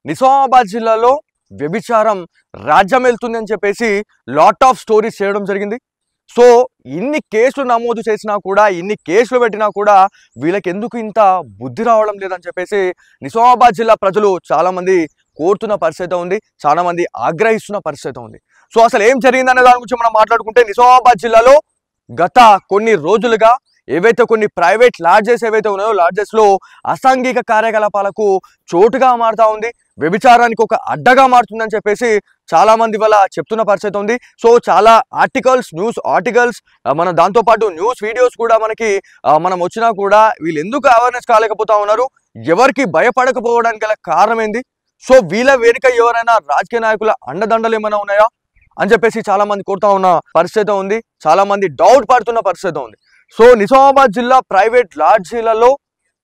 నిజామాబాద్ జిల్లాలో వ్యభిచారం రాజ్యం వెళ్తుంది అని చెప్పేసి లాట్ ఆఫ్ స్టోరీస్ చేయడం జరిగింది. సో ఇన్ని కేసులు నమోదు చేసినా కూడా, ఇన్ని కేసులు పెట్టినా కూడా వీళ్ళకి ఎందుకు ఇంత బుద్ధి రావడం లేదని చెప్పేసి నిజామాబాద్ జిల్లా ప్రజలు చాలామంది కోరుతున్న పరిస్థితి ఉంది, చాలామంది ఆగ్రహిస్తున్న పరిస్థితి ఉంది. సో అసలు ఏం జరిగిందనే దాని గురించి మనం మాట్లాడుకుంటే, నిజామాబాద్ జిల్లాలో గత కొన్ని రోజులుగా ఏవైతే కొన్ని ప్రైవేట్ లాడ్జెస్ ఏవైతే ఉన్నాయో, లాడ్జెస్లో అసాంఘిక కార్యకలాపాలకు చోటుగా మారుతూ ఉంది, వ్యభిచారానికి ఒక అడ్డగా మారుతుందని చెప్పేసి చాలామంది వల్ల చెప్తున్న పరిస్థితి ఉంది. సో చాలా న్యూస్ ఆర్టికల్స్ మన దాంతోపాటు న్యూస్ వీడియోస్ కూడా మనం వచ్చినా కూడా వీళ్ళు ఎందుకు అవేర్నెస్ కాలేకపోతా ఉన్నారు, ఎవరికి భయపడకపోవడానికి గల కారణం ఏంది, సో వీళ్ళ వెనుక ఎవరైనా రాజకీయ నాయకుల అండదండలు ఏమైనా ఉన్నాయా అని చెప్పేసి చాలా మంది కోరుతా ఉన్న పరిస్థితి ఉంది, చాలా మంది డౌట్ పడుతున్న పరిస్థితి ఉంది. సో నిజామాబాద్ జిల్లా ప్రైవేట్ లాడ్జీలలో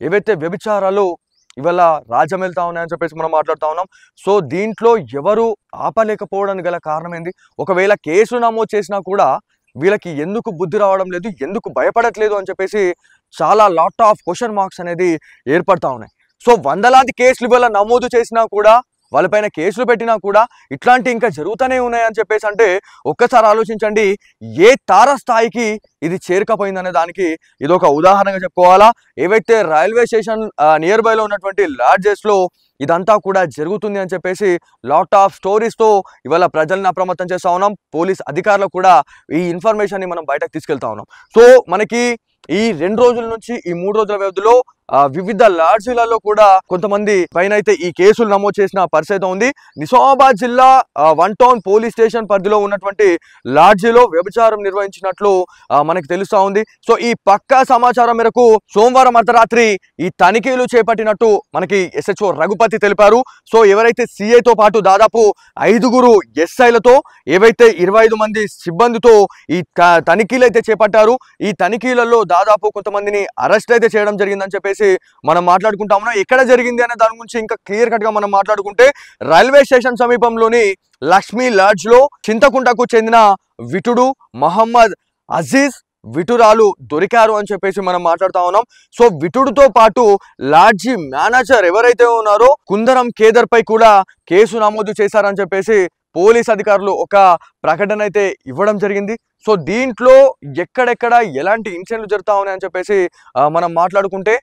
ఏవైతే వ్యభిచారాలు ఇవాళ రాజ్యం వెళ్తా ఉన్నాయని చెప్పేసి మనం మాట్లాడుతూ ఉన్నాం. సో దీంట్లో ఎవరు ఆపలేకపోవడానికి గల కారణం ఏంది, ఒకవేళ కేసులు నమోదు చేసినా కూడా వీళ్ళకి ఎందుకు బుద్ధి రావడం లేదు, ఎందుకు భయపడట్లేదు అని చెప్పేసి చాలా లాట్ ఆఫ్ క్వశ్చన్ మార్క్స్ అనేది ఏర్పడతా ఉన్నాయి. సో వందలాది కేసులు ఇవాళ నమోదు చేసినా కూడా, వాళ్ళపైన కేసులు పెట్టినా కూడా ఇట్లాంటి ఇంకా జరుగుతూనే ఉన్నాయని చెప్పేసి అంటే ఒక్కసారి ఆలోచించండి, ఏ తారస్థాయికి ఇది చేరుకపోయిందనే దానికి ఇదొక ఉదాహరణగా చెప్పుకోవాలా. ఏవైతే రైల్వే స్టేషన్ నియర్ బైలో ఉన్నటువంటి లాడ్జెస్లో ఇదంతా కూడా జరుగుతుంది అని చెప్పేసి లాట్ ఆఫ్ స్టోరీస్తో ఇవాళ ప్రజల్ని అప్రమత్తం చేస్తూ ఉన్నాం. పోలీస్ అధికారులు కూడా ఈ ఇన్ఫర్మేషన్ని మనం బయటకు తీసుకెళ్తా ఉన్నాం. సో మనకి ఈ 2 రోజుల నుంచి ఈ 3 రోజుల వ్యవధిలో వివిధ లాడ్జీలలో కూడా కొంతమంది పైన అయితే ఈ కేసులు నమోదు చేసిన పరిస్థితి ఉంది. నిజామాబాద్ జిల్లా 1 టౌన్ పోలీస్ స్టేషన్ పరిధిలో ఉన్నటువంటి లాడ్జీలో వ్యభిచారం నిర్వహించినట్లు మనకి తెలుస్తా ఉంది. సో ఈ పక్కా సమాచారం మేరకు సోమవారం అర్ధరాత్రి ఈ తనిఖీలు చేపట్టినట్టు మనకి SHO రఘుపతి తెలిపారు. సో ఎవరైతే CIతో పాటు దాదాపు 5గురు SIలతో ఏవైతే 25 మంది సిబ్బందితో ఈ తనిఖీలు అయితే చేపట్టారు. ఈ తనిఖీలలో దాదాపు కొంతమందిని అరెస్ట్ అయితే చేయడం జరిగిందని చెప్పేసి మనం మాట్లాడుకుంటా ఉన్నాం. ఎక్కడ జరిగింది అనే దాని గురించి ఇంకా క్లియర్ కట్ గా మనం మాట్లాడుకుంటే, రైల్వే స్టేషన్ సమీపంలోని లక్ష్మీ లాడ్జ్ లో చింతకుంటకు చెందిన విటుడు మహమ్మద్ అజీజ్ విటురాలు దొరికారు అని చెప్పేసి మనం మాట్లాడుతా ఉన్నాం. సో విటుడుతో పాటు లాడ్జీ మేనేజర్ ఎవరైతే ఉన్నారో కుందరం కేదర్ పై కూడా కేసు నమోదు చేశారని చెప్పేసి పోలీస్ అధికారులు ఒక ప్రకటన అయితే ఇవ్వడం జరిగింది. సో దీంట్లో ఎక్కడెక్కడ ఎలాంటి ఇన్సిడెంట్లు జరుగుతా ఉన్నాయని చెప్పేసి మనం మాట్లాడుకుంటే,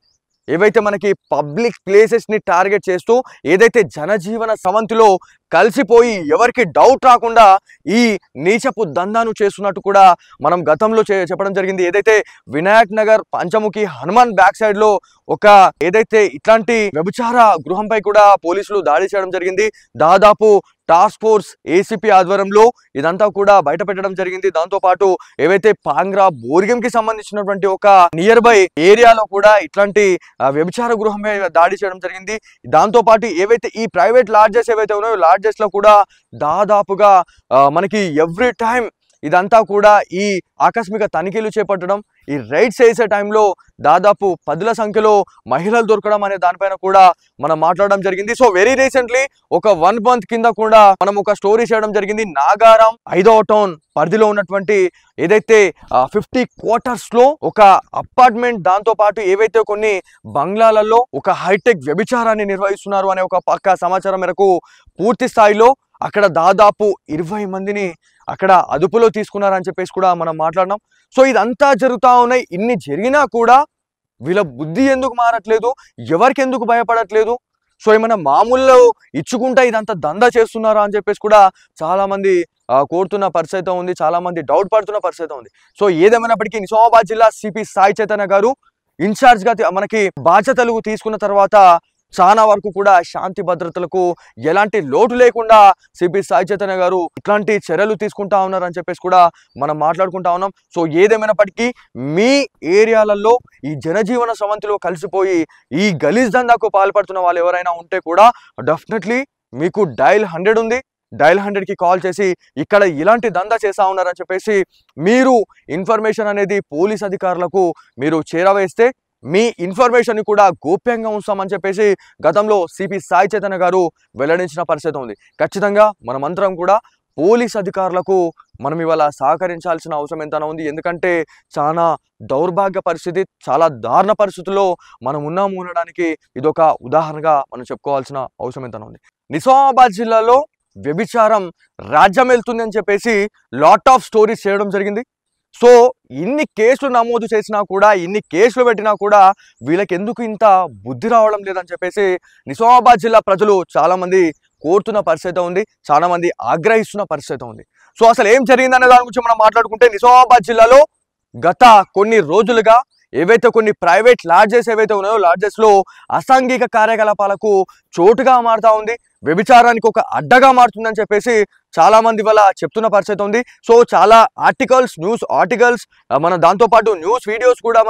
ఏవైతే మనకి పబ్లిక్ ప్లేసెస్ని టార్గెట్ చేస్తూ ఏదైతే జనజీవన సవంతిలో కలిసిపోయి ఎవరికి డౌట్ రాకుండా ఈ నీచపు దందాను చేస్తున్నట్టు కూడా మనం గతంలో చెప్పడం జరిగింది. ఏదైతే వినాయక్ నగర్ పంచముఖి హనుమాన్ బ్యాక్ సైడ్లో ఒక ఏదైతే ఇట్లాంటి వ్యభిచార గృహంపై కూడా పోలీసులు దాడి చేయడం జరిగింది. దాదాపు టాస్క్ ఫోర్స్ ACP ఆధ్వర్యంలో ఇదంతా కూడా బయట పెట్టడం జరిగింది. దాంతోపాటు ఏవైతే పాంగ్రా బోర్గంకి సంబంధించినటువంటి ఒక నియర్ బై ఏరియాలో కూడా ఇట్లాంటి వ్యభిచార గృహంపై దాడి చేయడం జరిగింది. దాంతోపాటు ఏవైతే ఈ ప్రైవేట్ లాడ్జెస్ ఏవైతే ఉన్నాయో లాడ్జెస్ లో కూడా దాదాపుగా మనకి ఎవ్రీ టైం ఇదంతా కూడా ఈ ఆకస్మిక తనిఖీలు చేపట్టడం, ఈ రైడ్స్ చేసే టైంలో దాదాపు 10ల సంఖ్యలో మహిళలు దొరకడం అనే దానిపైన కూడా మనం మాట్లాడడం జరిగింది. సో వెరీ రీసెంట్లీ ఒక 1 మంత్ కింద కూడా మనం ఒక స్టోరీ చేయడం జరిగింది. నాగారం 5వ టౌన్ పరిధిలో ఉన్నటువంటి ఏదైతే 50 క్వార్టర్స్ లో ఒక అపార్ట్మెంట్, దాంతో పాటు ఏవైతే కొన్ని బంగ్లాలలో ఒక హైటెక్ వ్యభిచారాన్ని నిర్వహిస్తున్నారు అనే ఒక పక్కా సమాచారం మేరకు పూర్తి స్థాయిలో అక్కడ దాదాపు 20 మందిని అక్కడ అదుపులో తీసుకున్నారని చెప్పేసి కూడా మనం మాట్లాడినాం. సో ఇదంతా జరుగుతూ ఉన్నాయి. ఇన్ని జరిగినా కూడా వీళ్ళ బుద్ధి ఎందుకు మారట్లేదు, ఎవరికి ఎందుకు భయపడట్లేదు, సో ఏమైనా మామూలు ఇచ్చుకుంటా ఇదంతా దందా చేస్తున్నారా అని చెప్పేసి కూడా చాలా మంది కోరుతున్న పరిస్థితి ఉంది, చాలా మంది డౌట్ పడుతున్న పరిస్థితి ఉంది. సో ఏదేమైనప్పటికీ నిజామాబాద్ జిల్లా CP సాయి చైతన్య గారు ఇన్ఛార్జ్ గా మనకి బాధ్యతలు తీసుకున్న తర్వాత చాలా వరకు కూడా శాంతి భద్రతలకు ఎలాంటి లోటు లేకుండా CP సాయి చైతన్య గారు ఇట్లాంటి చర్యలు తీసుకుంటా ఉన్నారని చెప్పేసి కూడా మనం మాట్లాడుకుంటా ఉన్నాం. సో ఏదేమైనప్పటికీ మీ ఏరియాలలో ఈ జనజీవన సవంతిలో కలిసిపోయి ఈ గలీజ్ దందాకు పాల్పడుతున్న వాళ్ళు ఎవరైనా ఉంటే కూడా డెఫినెట్లీ మీకు డయల్ 100 ఉంది, డయల్ 100కి కాల్ చేసి ఇక్కడ ఇలాంటి దందా చేస్తా ఉన్నారని చెప్పేసి మీరు ఇన్ఫర్మేషన్ అనేది పోలీస్ అధికారులకు మీరు చేరవేస్తే మీ ఇన్ఫర్మేషన్ కూడా గోప్యంగా ఉంచామని చెప్పేసి గతంలో CP సాయి చైతన్య గారు వెల్లడించిన పరిస్థితి ఉంది. ఖచ్చితంగా మనమందరం కూడా పోలీస్ అధికారులకు మనం ఇవాళ సహకరించాల్సిన అవసరం ఎంతైనా ఉంది. ఎందుకంటే చాలా దౌర్భాగ్య పరిస్థితి, చాలా దారుణ పరిస్థితుల్లో మనం ఉన్నాము అనడానికి ఇదొక ఉదాహరణగా మనం చెప్పుకోవాల్సిన అవసరం ఎంతైనా ఉంది. నిజామాబాద్ జిల్లాలో వ్యభిచారం రాజ్యం వెళ్తుంది అని చెప్పేసి లాట్ ఆఫ్ స్టోరీస్ చేయడం జరిగింది. సో ఇన్ని కేసులు నమోదు చేసినా కూడా, ఇన్ని కేసులు పెట్టినా కూడా వీళ్ళకి ఎందుకు ఇంత బుద్ధి రావడం లేదని చెప్పేసి నిజామాబాద్ జిల్లా ప్రజలు చాలామంది కోరుతున్న పరిస్థితి ఉంది, చాలామంది ఆగ్రహిస్తున్న పరిస్థితి ఉంది. సో అసలు ఏం జరిగిందనే దాని గురించి మనం మాట్లాడుకుంటే, నిజామాబాద్ జిల్లాలో గత కొన్ని రోజులుగా ఏవైతే కొన్ని ప్రైవేట్ లాడ్జెస్ ఏవైతే ఉన్నాయో, లాడ్జెస్లో అసాంఘిక కార్యకలాపాలకు చోటుగా మారుతూ ఉంది, వ్యభిచారానికి ఒక అడ్డగా మారుతుందని చెప్పేసి చాలామంది వల్ల చెప్తున్న పరిస్థితి ఉంది. సో చాలా ఆర్టికల్స్, న్యూస్ ఆర్టికల్స్, మన దాంతోపాటు న్యూస్ వీడియోస్ కూడా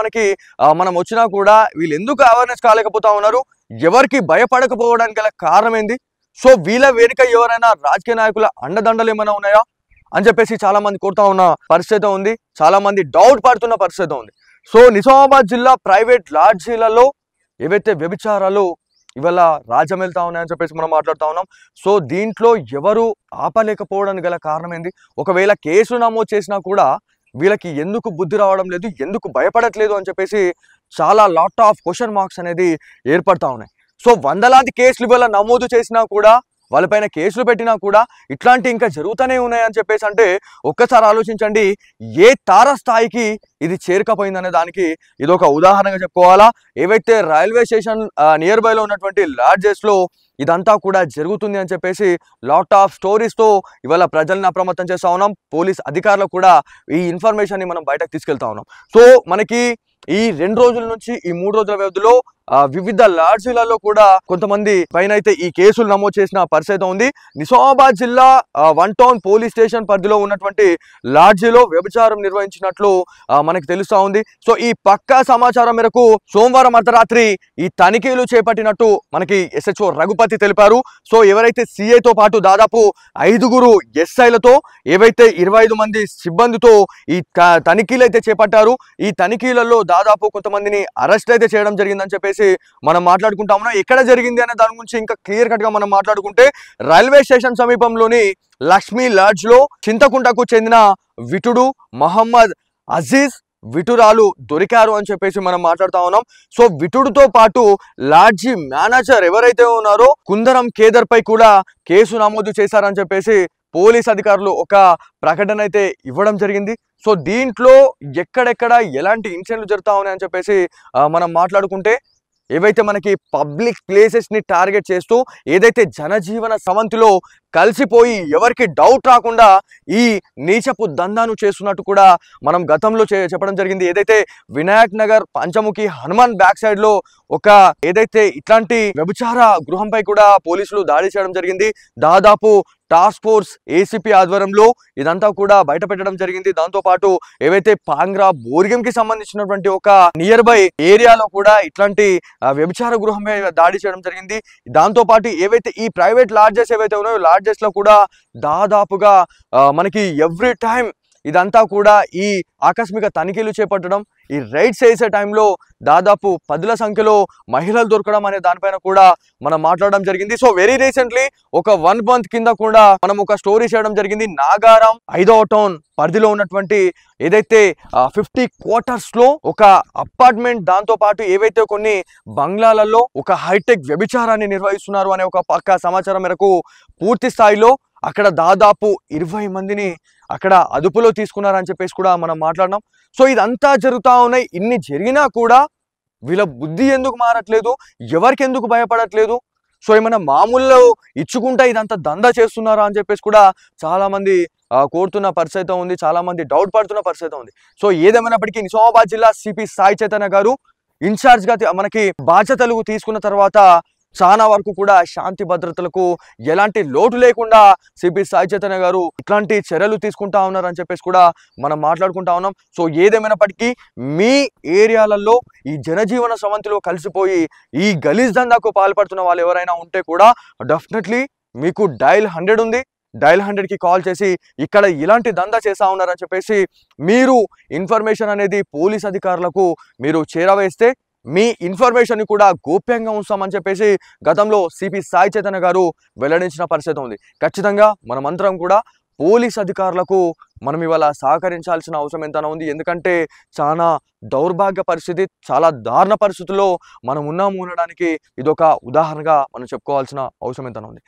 మనం వచ్చినా కూడా వీళ్ళు ఎందుకు అవేర్నెస్ కాలేకపోతా ఉన్నారు, ఎవరికి భయపడకపోవడానికి గల కారణం ఏంది, సో వీళ్ళ వెనుక ఎవరైనా రాజకీయ నాయకుల అండదండలు ఏమైనా ఉన్నాయా అని చెప్పేసి చాలా మంది కోరుతా ఉన్న పరిస్థితి ఉంది, చాలా మంది డౌట్ పడుతున్న పరిస్థితి ఉంది. సో నిజామాబాద్ జిల్లా ప్రైవేట్ లాడ్జీలలో ఏవైతే వ్యభిచారాలు ఇవాళ రాజ్యం వెళ్తా ఉన్నాయని చెప్పేసి మనం మాట్లాడుతూ ఉన్నాం. సో దీంట్లో ఎవరు ఆపలేకపోవడానికి గల కారణం ఏంది, ఒకవేళ కేసులు నమోదు చేసినా కూడా వీళ్ళకి ఎందుకు బుద్ధి రావడం లేదు, ఎందుకు భయపడట్లేదు అని చెప్పేసి చాలా లాట్ ఆఫ్ క్వశ్చన్ మార్క్స్ అనేది ఏర్పడతా ఉన్నాయి. సో వందలాది కేసులు ఇవాళ నమోదు చేసినా కూడా, వాళ్ళపైన కేసులు పెట్టినా కూడా ఇట్లాంటి ఇంకా జరుగుతూనే ఉన్నాయని చెప్పేసి అంటే ఒక్కసారి ఆలోచించండి, ఏ తారస్థాయికి ఇది చేరుకపోయిందనే దానికి ఇదొక ఉదాహరణగా చెప్పుకోవాలా. ఏవైతే రైల్వే స్టేషన్ నియర్ బైలో ఉన్నటువంటి లాడ్జెస్లో ఇదంతా కూడా జరుగుతుంది అని చెప్పేసి లాట్ ఆఫ్ స్టోరీస్తో ఇవాళ ప్రజల్ని అప్రమత్తం చేస్తూ ఉన్నాం. పోలీస్ అధికారులకు కూడా ఈ ఇన్ఫర్మేషన్ని మనం బయటకు తీసుకెళ్తా ఉన్నాం. సో మనకి ఈ 2 రోజుల నుంచి ఈ 3 రోజుల వ్యవధిలో వివిధ లాడ్జీలలో కూడా కొంతమంది పైన అయితే ఈ కేసులు నమోదు చేసిన పరిస్థితి ఉంది. నిజామాబాద్ జిల్లా 1 టౌన్ పోలీస్ స్టేషన్ పరిధిలో ఉన్నటువంటి లాడ్జీలో వ్యభిచారం నిర్వహించినట్లు మనకి తెలుస్తా ఉంది. సో ఈ పక్కా సమాచారం మేరకు సోమవారం అర్ధరాత్రి ఈ తనిఖీలు చేపట్టినట్టు మనకి SHO రఘుపతి తెలిపారు. సో ఎవరైతే CIతో పాటు దాదాపు 5గురు SIలతో ఏవైతే 25 మంది సిబ్బందితో ఈ తనిఖీలు అయితే చేపట్టారు. ఈ తనిఖీలలో దాదాపు కొంతమందిని అరెస్ట్ అయితే చేయడం జరిగిందని చెప్పేసి మనం మాట్లాడుకుంటా ఉన్నాం. ఎక్కడ జరిగింది అనే దాని గురించి ఇంకా క్లియర్ కట్ గా మనం మాట్లాడుకుంటే, రైల్వే స్టేషన్ సమీపంలోని లక్ష్మీ లాడ్జ్ లో చింతకుంటకు చెందిన విటుడు మహమ్మద్ అజీజ్, విటురాలు దొరికారు అని చెప్పేసి మనం మాట్లాడుతా ఉన్నాం. సో విటుడుతో పాటు లాడ్జీ మేనేజర్ ఎవరైతే ఉన్నారో కుందరం కేదర్ పై కూడా కేసు నమోదు చేశారని చెప్పేసి పోలీస్ అధికారులు ఒక ప్రకటన అయితే ఇవ్వడం జరిగింది. సో దీంట్లో ఎక్కడెక్కడ ఎలాంటి ఇన్సిడెంట్లు జరుగుతా ఉన్నాయని చెప్పేసి మనం మాట్లాడుకుంటే, ఏవైతే మనకి పబ్లిక్ ప్లేసెస్ని టార్గెట్ చేస్తూ ఏదైతే జనజీవన సవంతిలో కలిసిపోయి ఎవరికి డౌట్ రాకుండా ఈ నీచపు దందాను చేస్తున్నట్టు కూడా మనం గతంలో చెప్పడం జరిగింది. ఏదైతే వినాయక్ నగర్ పంచముఖి హనుమాన్ బ్యాక్ సైడ్ లో ఒక ఏదైతే ఇట్లాంటి వ్యభిచార గృహంపై కూడా పోలీసులు దాడి చేయడం జరిగింది. దాదాపు టాస్క్ ఫోర్స్ ACP ఆధ్వర్యంలో ఇదంతా కూడా బయట పెట్టడం జరిగింది. దాంతో పాటు ఏవైతే పాంగ్రా బోర్గంకి సంబంధించినటువంటి ఒక నియర్ బై ఏరియాలో కూడా ఇట్లాంటి వ్యభిచార గృహంపై దాడి చేయడం జరిగింది. దాంతో పాటు ఏవైతే ఈ ప్రైవేట్ లాడ్జెస్ ఏవైతే ఉన్నాయో లాడ్జెస్ లో కూడా దాదాపుగా మనకి ఎవ్రీ టైం ఇదంతా కూడా ఈ ఆకస్మిక తనిఖీలు చేపట్టడం, ఈ రైడ్స్ చేసే టైంలో దాదాపు 10ల సంఖ్యలో మహిళలు దొరకడం అనే దానిపైన కూడా మనం మాట్లాడడం జరిగింది. సో వెరీ రీసెంట్లీ ఒక 1 month కింద కూడా మనం ఒక స్టోరీ చేయడం జరిగింది. నాగారం 5వ టౌన్ పరిధిలో ఉన్నటువంటి ఏదైతే 50 quarters లో ఒక అపార్ట్మెంట్, దాంతో పాటు ఏవైతే కొన్ని బంగ్లాలలో ఒక హైటెక్ వ్యభిచారాన్ని నిర్వహిస్తున్నారు అనే ఒక పక్కా సమాచారం మేరకు పూర్తి స్థాయిలో అక్కడ దాదాపు 20 మందిని అక్కడ అదుపులో తీసుకున్నారని చెప్పేసి కూడా మనం మాట్లాడినాం. సో ఇదంతా జరుగుతూ ఉన్నాయి. ఇన్ని జరిగినా కూడా వీళ్ళ బుద్ధి ఎందుకు మారట్లేదు, ఎవరికి ఎందుకు భయపడట్లేదు, సో ఏమైనా మామూలు ఇచ్చుకుంటా ఇదంతా దందా చేస్తున్నారా అని చెప్పేసి కూడా చాలా మంది కోరుతున్న పరిస్థితి ఉంది, చాలా మంది డౌట్ పడుతున్న పరిస్థితి ఉంది. సో ఏదేమైనప్పటికీ నిజామాబాద్ జిల్లా CP సాయి చైతన్య గారు ఇన్ఛార్జ్ గా మనకి బాధ్యతలు తీసుకున్న తర్వాత చాలా వరకు కూడా శాంతి భద్రతలకు ఎలాంటి లోటు లేకుండా CP సాయి చైతన్య గారు ఇట్లాంటి చర్యలు తీసుకుంటా ఉన్నారని చెప్పేసి కూడా మనం మాట్లాడుకుంటా ఉన్నాం. సో ఏదేమైనప్పటికీ మీ ఏరియాలలో ఈ జనజీవన సవంతిలో కలిసిపోయి ఈ గలీజ్ దందాకు పాల్పడుతున్న వాళ్ళు ఎవరైనా ఉంటే కూడా డెఫినెట్లీ మీకు డయల్ 100 ఉంది, డయల్ 100కి కాల్ చేసి ఇక్కడ ఇలాంటి దందా చేస్తా ఉన్నారని చెప్పేసి మీరు ఇన్ఫర్మేషన్ అనేది పోలీస్ అధికారులకు మీరు చేరవేస్తే మీ ఇన్ఫర్మేషన్ కూడా గోప్యంగా ఉంచామని చెప్పేసి గతంలో CP సాయి చైతన్య గారు వెల్లడించిన పరిస్థితి ఉంది. ఖచ్చితంగా మనమందరం కూడా పోలీస్ అధికారులకు మనం ఇవాళ సహకరించాల్సిన అవసరం ఎంతైనా ఉంది. ఎందుకంటే చాలా దౌర్భాగ్య పరిస్థితి, చాలా దారుణ పరిస్థితుల్లో మనం ఉన్నాము అనడానికి ఇదొక ఉదాహరణగా మనం చెప్పుకోవాల్సిన అవసరం ఎంతైనా ఉంది.